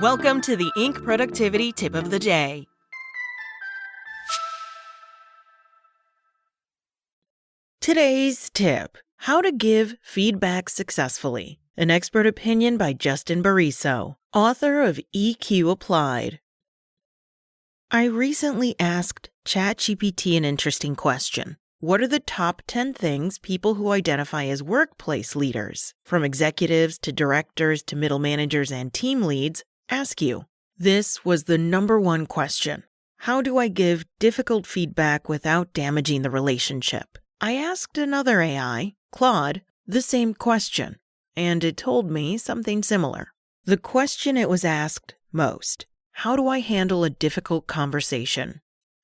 Welcome to the Inc. Productivity Tip of the Day. Today's tip: how to give feedback successfully. An expert opinion by Justin Bariso, author of EQ Applied. I recently asked ChatGPT an interesting question. What are the top 10 things people who identify as workplace leaders, from executives to directors to middle managers and team leads, ask you? This was the number one question. How do I give difficult feedback without damaging the relationship? I asked another AI, Claude, the same question, and it told me something similar. The question it was asked most: how do I handle a difficult conversation?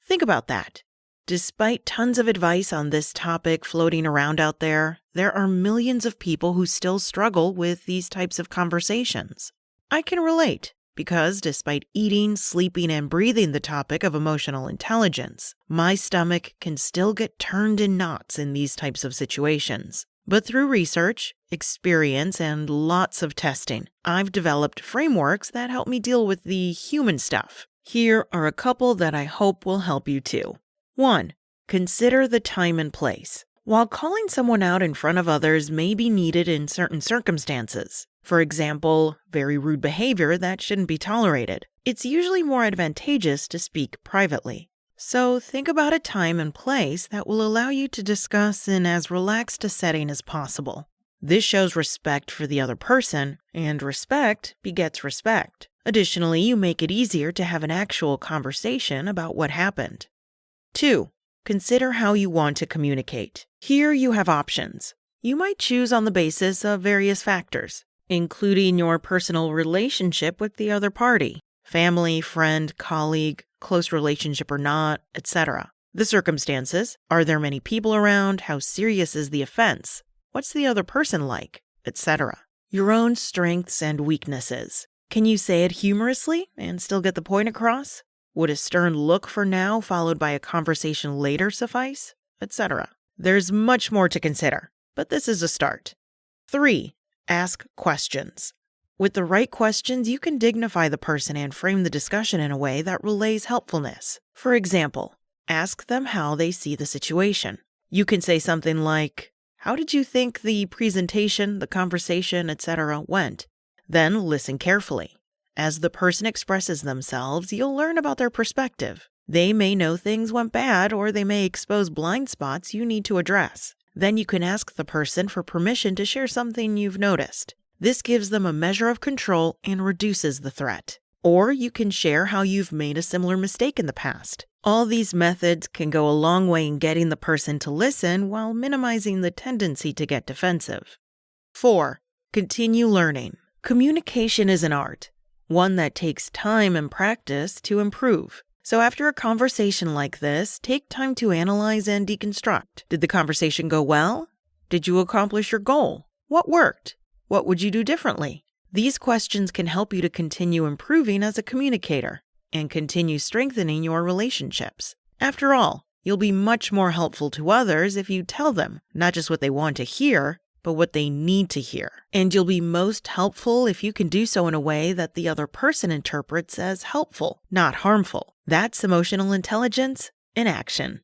Think about that. Despite tons of advice on this topic floating around out there are millions of people who still struggle with these types of conversations. I can relate, because despite eating, sleeping, and breathing the topic of emotional intelligence, my stomach can still get turned in knots in these types of situations. But through research, experience, and lots of testing, I've developed frameworks that help me deal with the human stuff. Here are a couple that I hope will help you too. 1. Consider the time and place. While calling someone out in front of others may be needed in certain circumstances, for example, very rude behavior that shouldn't be tolerated, it's usually more advantageous to speak privately. So think about a time and place that will allow you to discuss in as relaxed a setting as possible. This shows respect for the other person, and respect begets respect. Additionally, you make it easier to have an actual conversation about what happened. 2. Consider how you want to communicate. Here you have options. You might choose on the basis of various factors, including your personal relationship with the other party, family, friend, colleague, close relationship or not, etc. The circumstances: are there many people around? How serious is the offense? What's the other person like? Etc. Your own strengths and weaknesses. Can you say it humorously and still get the point across? Would a stern look for now followed by a conversation later suffice? Etc. There's much more to consider, but this is a start. 3. Ask questions. With the right questions, you can dignify the person and frame the discussion in a way that relays helpfulness. For example, ask them how they see the situation. You can say something like, "How did you think the presentation, the conversation, etc. went?" Then listen carefully. As the person expresses themselves, you'll learn about their perspective. They may know things went bad, or they may expose blind spots you need to address. Then you can ask the person for permission to share something you've noticed. This gives them a measure of control and reduces the threat. Or you can share how you've made a similar mistake in the past. All these methods can go a long way in getting the person to listen while minimizing the tendency to get defensive. 4. Continue learning. Communication is an art, one that takes time and practice to improve. So after a conversation like this, take time to analyze and deconstruct. Did the conversation go well? Did you accomplish your goal? What worked? What would you do differently? These questions can help you to continue improving as a communicator and continue strengthening your relationships. After all, you'll be much more helpful to others if you tell them not just what they want to hear, but what they need to hear. And you'll be most helpful if you can do so in a way that the other person interprets as helpful, not harmful. That's emotional intelligence in action.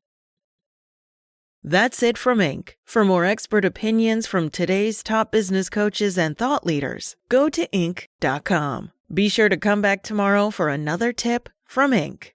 That's it from Inc. For more expert opinions from today's top business coaches and thought leaders, go to Inc.com. Be sure to come back tomorrow for another tip from Inc.